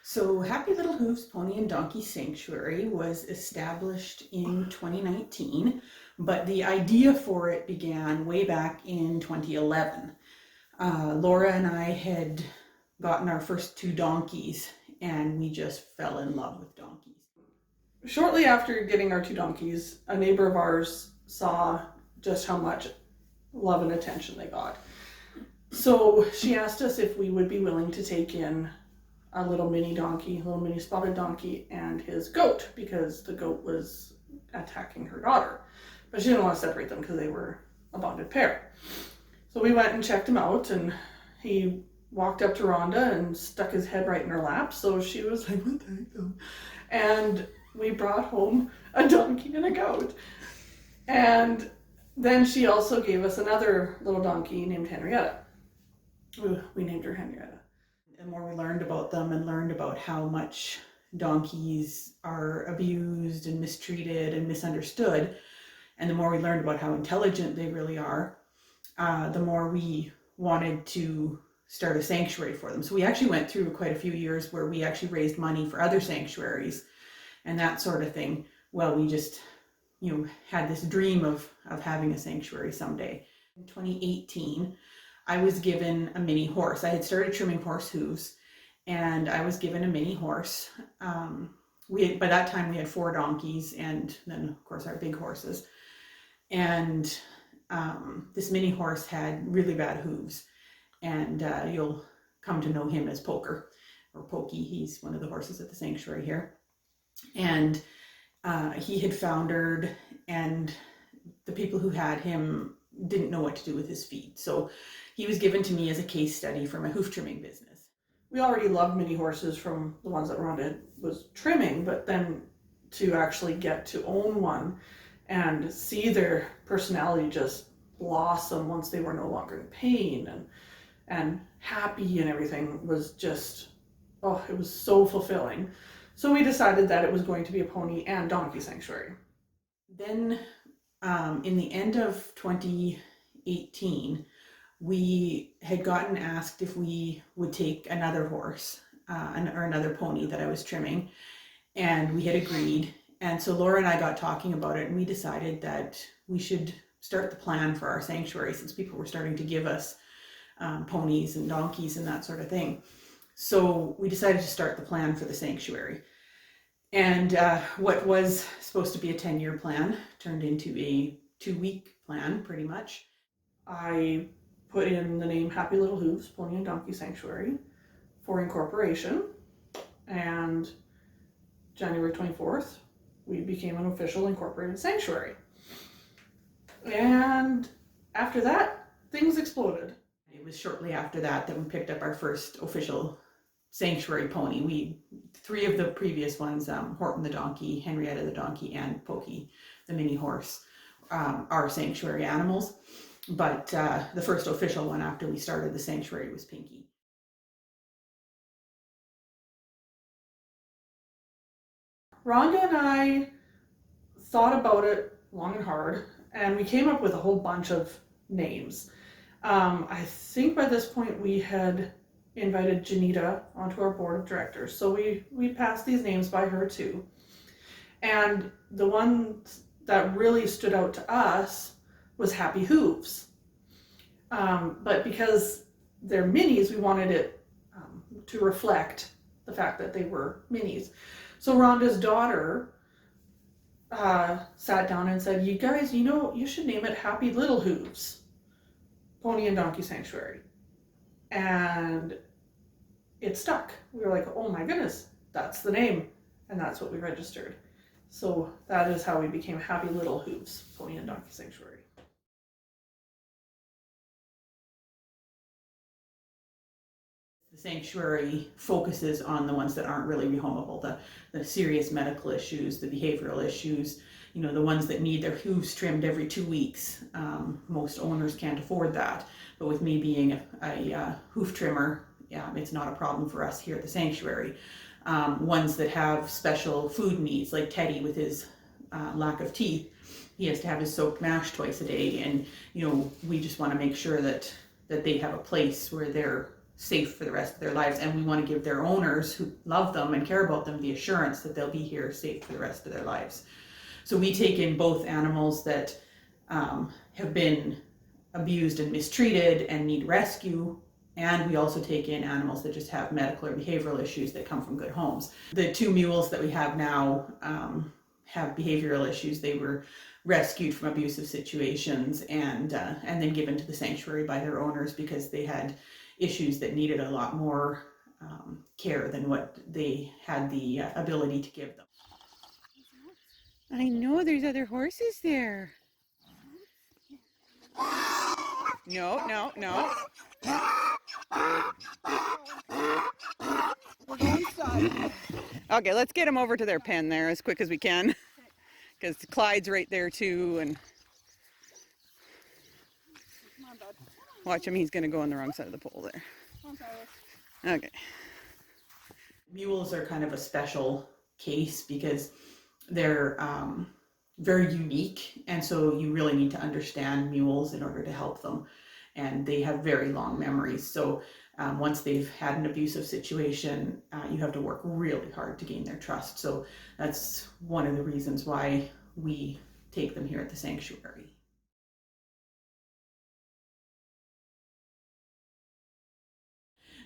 So Happy Little Hooves Pony and Donkey Sanctuary was established in 2019, but the idea for it began way back in 2011. Laura and I had gotten our first two donkeys and we just fell in love with donkeys. Shortly after getting our two donkeys, a neighbor of ours saw just how much love and attention they got. So she asked us if we would be willing to take in a little mini donkey, a little mini spotted donkey, and his goat, because the goat was attacking her daughter. But she didn't want to separate them because they were a bonded pair. So we went and checked him out, and he walked up to Rhonda and stuck his head right in her lap. So she was like, "We'll take them." And we brought home a donkey and a goat. And then she also gave us another little donkey named Henrietta. We named her Henrietta. The more we learned about them and learned about how much donkeys are abused and mistreated and misunderstood, and the more we learned about how intelligent they really are, the more we wanted to start a sanctuary for them. So we actually went through quite a few years where we actually raised money for other sanctuaries and that sort of thing. Well, we just, had this dream of having a sanctuary someday. In 2018, I was given a mini horse. I had started trimming horse hooves, and I was given a mini horse. By that time we had 4 donkeys, and then of course our big horses. And this mini horse had really bad hooves, and you'll come to know him as Poker or Pokey. He's one of the horses at the sanctuary here, and he had foundered, and the people who had him didn't know what to do with his feet. So he was given to me as a case study for my hoof trimming business. We already loved mini horses from the ones that Rhonda was trimming, but then to actually get to own one and see their personality just blossom once they were no longer in pain and happy and everything was just, it was so fulfilling. So we decided that it was going to be a pony and donkey sanctuary. Then in the end of 2018, we had gotten asked if we would take another horse or another pony that I was trimming, and we had agreed. And so Laura and I got talking about it, and we decided that we should start the plan for our sanctuary, since people were starting to give us ponies and donkeys and that sort of thing. So we decided to start the plan for the sanctuary. And what was supposed to be a 10-year plan turned into a 2-week plan, pretty much. I put in the name Happy Little Hooves Pony and Donkey Sanctuary for incorporation, and January 24th, we became an official incorporated sanctuary. And after that, things exploded. It was shortly after that we picked up our first official sanctuary pony. 3 of the previous ones, Horton the donkey, Henrietta the donkey, and Pokey the mini horse, are sanctuary animals. But the first official one after we started the sanctuary was Pinky. Rhonda and I thought about it long and hard, and we came up with a whole bunch of names. I think by this point we had invited Janita onto our board of directors, so we passed these names by her too. And the one that really stood out to us was Happy Hooves. But because they're minis, we wanted it to reflect the fact that they were minis. So Rhonda's daughter sat down and said, "You guys, you should name it Happy Little Hooves Pony and Donkey Sanctuary." And it stuck. We were like, "Oh my goodness, that's the name." And that's what we registered. So that is how we became Happy Little Hooves Pony and Donkey Sanctuary. The sanctuary focuses on the ones that aren't really rehomable, the serious medical issues, the behavioral issues, the ones that need their hooves trimmed every 2 weeks. Most owners can't afford that, but with me being a hoof trimmer, it's not a problem for us here at the sanctuary. Ones that have special food needs, like Teddy with his lack of teeth, he has to have his soaked mash twice a day, and we just want to make sure that they have a place where they're safe for the rest of their lives, and we want to give their owners who love them and care about them the assurance that they'll be here safe for the rest of their lives. So we take in both animals that have been abused and mistreated and need rescue, and we also take in animals that just have medical or behavioral issues that come from good homes. The 2 mules that we have now have behavioral issues. They were rescued from abusive situations and then given to the sanctuary by their owners because they had issues that needed a lot more care than what they had the ability to give them. I know there's other horses there. No, no, no. We're going inside. Okay, let's get them over to their pen there as quick as we can, because Clyde's right there too, and Come on, bud. watch him, he's going to go on the wrong side of the pole there. Come on, Silas. Okay. Mules are kind of a special case because they're very unique, and so you really need to understand mules in order to help them, and they have very long memories. So once they've had an abusive situation, you have to work really hard to gain their trust. So that's one of the reasons why we take them here at the sanctuary.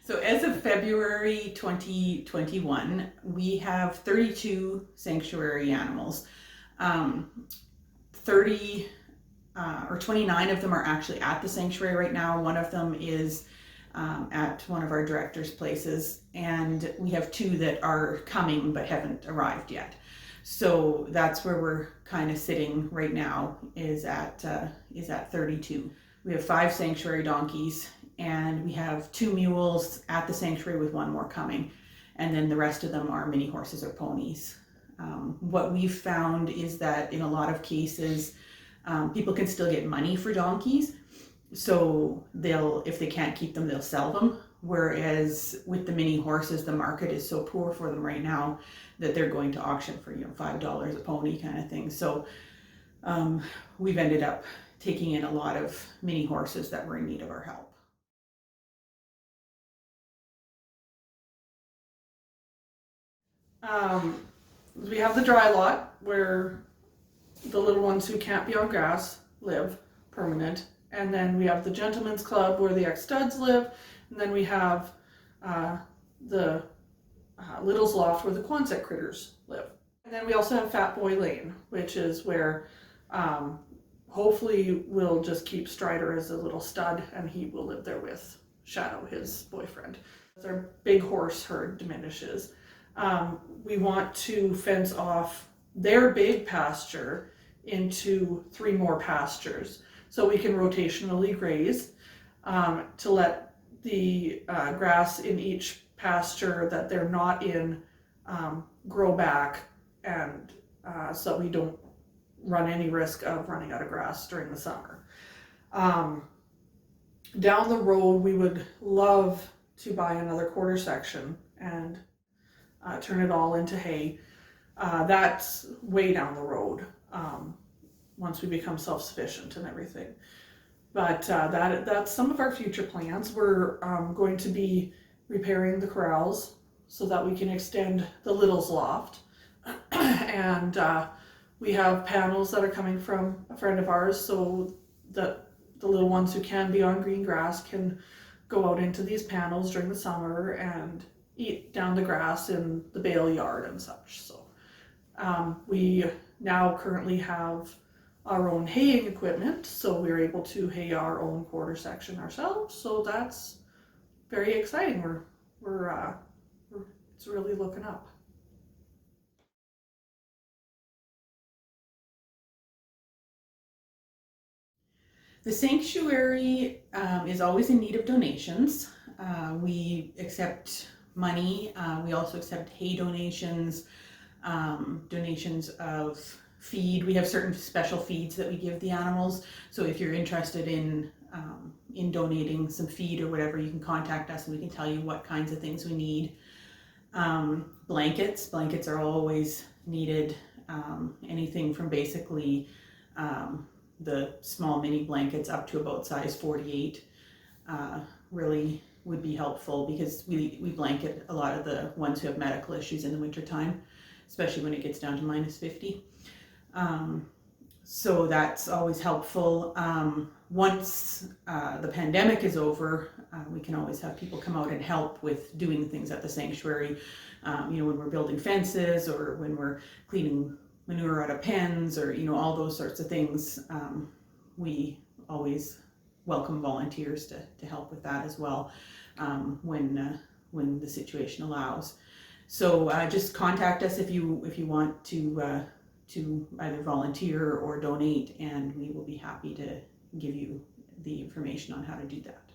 So as of February 2021, we have 32 sanctuary animals. 30 or 29 of them are actually at the sanctuary right now. One of them is at one of our directors' places, and we have 2 that are coming but haven't arrived yet. So that's where we're kind of sitting right now, is at 32. We have 5 sanctuary donkeys, and we have 2 mules at the sanctuary with 1 more coming, and then the rest of them are mini horses or ponies. What we've found is that in a lot of cases, people can still get money for donkeys, so if they can't keep them, they'll sell them. Whereas with the mini horses, the market is so poor for them right now that they're going to auction for $5 a pony kind of thing. So we've ended up taking in a lot of mini horses that were in need of our help. We have the dry lot where the little ones who can't be on grass live permanent, and then we have the gentlemen's club where the ex-studs live, and then we have the Little's Loft where the Quonset critters live. And then we also have Fat Boy Lane, which is where hopefully we'll just keep Strider as a little stud, and he will live there with Shadow, his boyfriend. As our big horse herd diminishes, we want to fence off their big pasture into 3 more pastures so we can rotationally graze to let the grass in each pasture that they're not in grow back, and so we don't run any risk of running out of grass during the summer. Down the road, we would love to buy another quarter section and turn it all into hay. That's way down the road once we become self-sufficient and everything. But that's some of our future plans. We're going to be repairing the corrals so that we can extend the Little's Loft. And we have panels that are coming from a friend of ours so that the little ones who can be on green grass can go out into these panels during the summer and eat down the grass in the bale yard and such. So we now currently have our own haying equipment, so we're able to hay our own quarter section ourselves. So that's very exciting. It's really looking up. The sanctuary is always in need of donations. We accept money. We also accept hay donations, donations of feed. We have certain special feeds that we give the animals. So if you're interested in donating some feed or whatever, you can contact us and we can tell you what kinds of things we need. Blankets are always needed. Anything from basically the small mini blankets up to about size 48. Really would be helpful, because we blanket a lot of the ones who have medical issues in the wintertime, especially when it gets down to -50. So that's always helpful. Once the pandemic is over, we can always have people come out and help with doing things at the sanctuary. When we're building fences, or when we're cleaning manure out of pens, or all those sorts of things. We always welcome volunteers to help with that as well, when the situation allows. So just contact us if you want to either volunteer or donate, and we will be happy to give you the information on how to do that.